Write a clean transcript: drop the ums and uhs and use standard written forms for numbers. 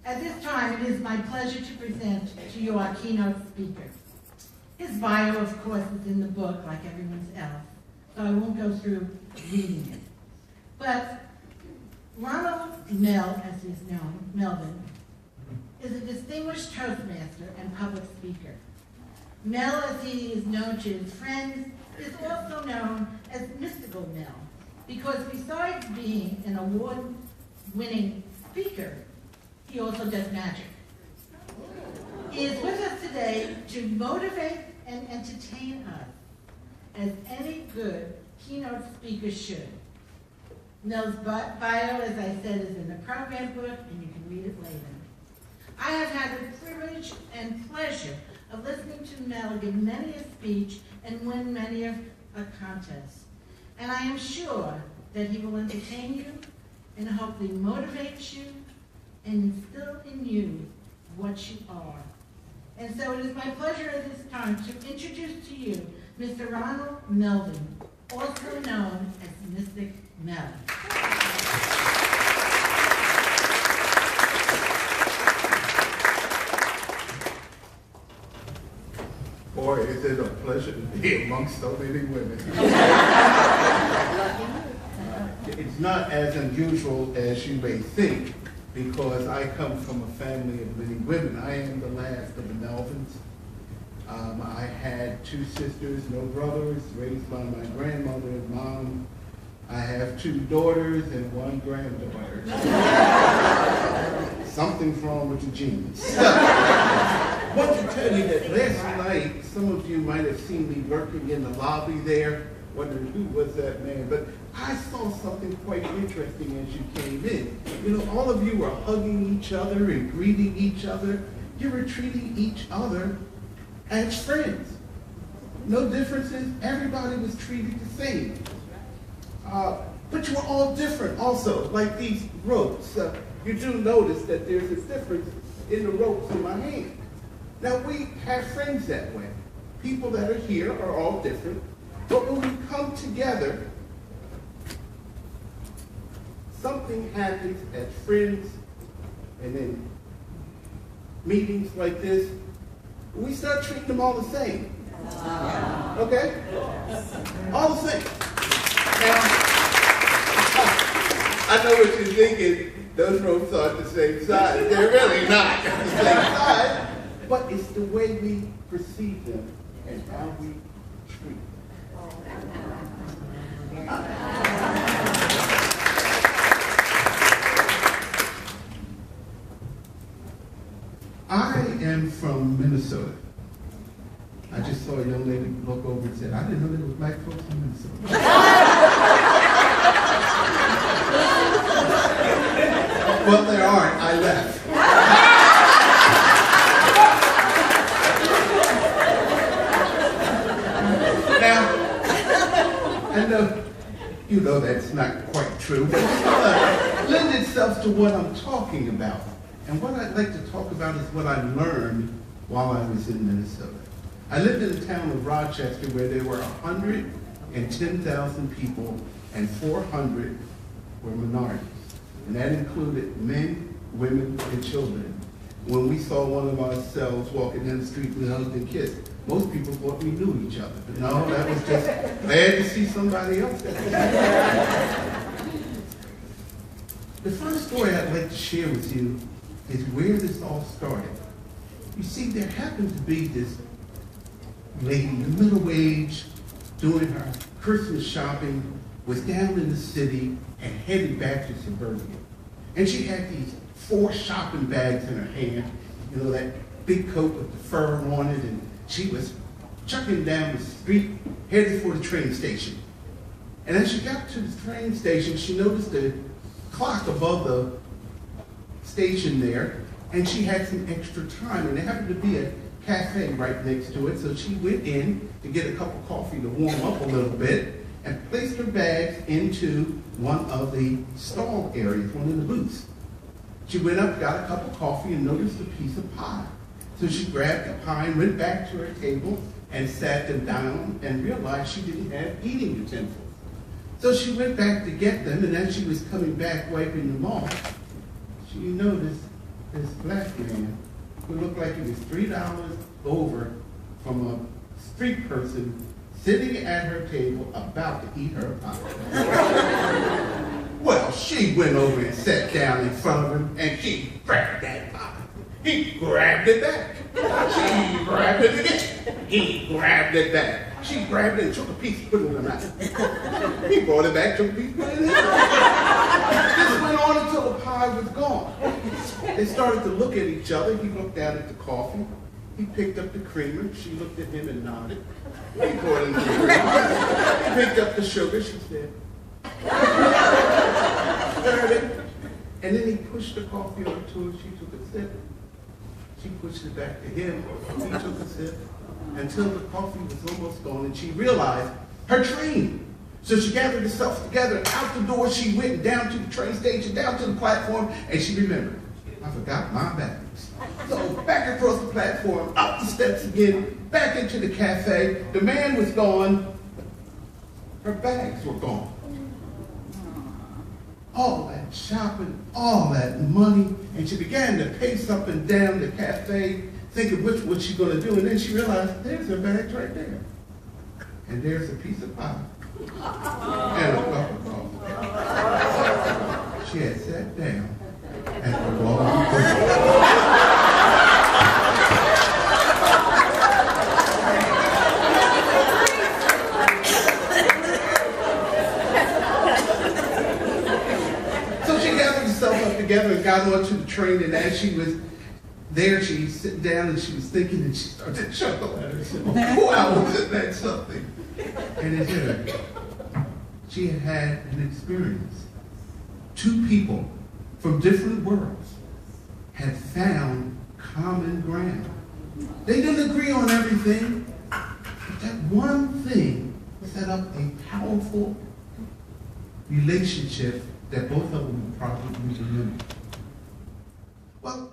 At this time, it is my pleasure to present to you our keynote speaker. His bio, of course, is in the book like everyone's else, so I won't go through reading it. But Ronald as he's known, Melvin, is a distinguished Toastmaster and public speaker. Mel, as he is known to his friends, is also known as Mystical Mel, because besides being an award-winning speaker, he also does magic. He is with us today to motivate and entertain us, as any good keynote speaker should. Mel's bio, as I said, is in the program book, and you can read it later. I have had the privilege and pleasure of listening to Mel give many a speech and win many a contest. And I am sure that he will entertain you and hopefully motivate you and instill in you what you are. And so it is my pleasure at this time to introduce to you Mr. Ronald Melvin, also known as Mystic Mel. Boy, is it a pleasure to be amongst so many women. It's not as unusual as you may think, because I come from a family of many women. I am the last of the Melvins. I had 2 sisters, no brothers, raised by my grandmother and mom. I have 2 daughters and 1 granddaughter. Something's wrong with the genes. I want to tell you that last night, some of you might have seen me lurking in the lobby there, wondering who was that man, but I saw something quite interesting as you came in. You know, all of you were hugging each other and greeting each other. You were treating each other as friends. No differences, everybody was treated the same. But you were all different also, like these ropes. You do notice that there's a difference in the ropes in my hand. Now, we have friends that way. People that are here are all different. But when we come together, something happens as friends and in meetings like this. We start treating them all the same. Okay? All the same. Now, I know what you're thinking. Those ropes aren't the same size. They're really not the same size. But it's the way we perceive them and how we treat them. I am from Minnesota. I just saw a young lady look over and said, I didn't know there was black folks in Minnesota. Well, there aren't. I left. Now, I know you know that's not quite true, but lend itself to what I'm talking about. And what I'd like to talk about is what I learned while I was in Minnesota. I lived in the town of Rochester where there were 110,000 people and 400 were minorities. And that included men, women, and children. When we saw one of ourselves walking down the street, we hugged and kissed. Most people thought we knew each other. But no, that was just glad to see somebody else. The first story I'd like to share with you is where this all started. You see, there happened to be this lady, middle age, doing her Christmas shopping, was down in the city and headed back to suburbia. And she had these 4 shopping bags in her hand, you know, that big coat with the fur on it, and she was chucking down the street, headed for the train station. And as she got to the train station, she noticed the clock above the station there, and she had some extra time, and there happened to be a cafe right next to it, so she went in to get a cup of coffee to warm up a little bit, and placed her bags into one of the stall areas, one of the booths. She went up, got a cup of coffee, and noticed a piece of pie. So she grabbed the pie and went back to her table and sat them down and realized she didn't have eating utensils. So she went back to get them, and as she was coming back, wiping them off, she noticed this black man who looked like he was $3 over from a street person sitting at her table about to eat her pie. Well, she went over and sat down in front of him, and she grabbed that pie. He grabbed it back. She grabbed it again. He grabbed it back. She grabbed it and took a piece, put it in her mouth. He brought it back, took a piece, put it in her mouth. This went on until the pie was gone. They started to look at each other. He looked down at the coffee. He picked up the creamer. She looked at him and nodded. He poured in the creamer. He picked up the sugar. She said, and then he pushed the coffee over to her. She took a sip. She pushed it back to him. He took a sip until the coffee was almost gone, and she realized her train. So she gathered herself together. Out the door she went, down to the train station, down to the platform, and she remembered, I forgot my bags. So back across the platform, up the steps again, back into the cafe. The man was gone. Her bags were gone. All that shopping, all that money, and she began to pace up and down the cafe, thinking which was she going to do, and then she realized there's her bags right there. And there's a piece of pie and a cup of coffee. She had sat down at the wrong table. Together and got onto the train, and as she was there, she was sitting down and she was thinking, and she started to chuckle at herself. Wow, wasn't that something? And it hit her. She had had an experience. Two people from different worlds had found common ground. They didn't agree on everything, but that one thing set up a powerful relationship that both of them would probably remember. Well,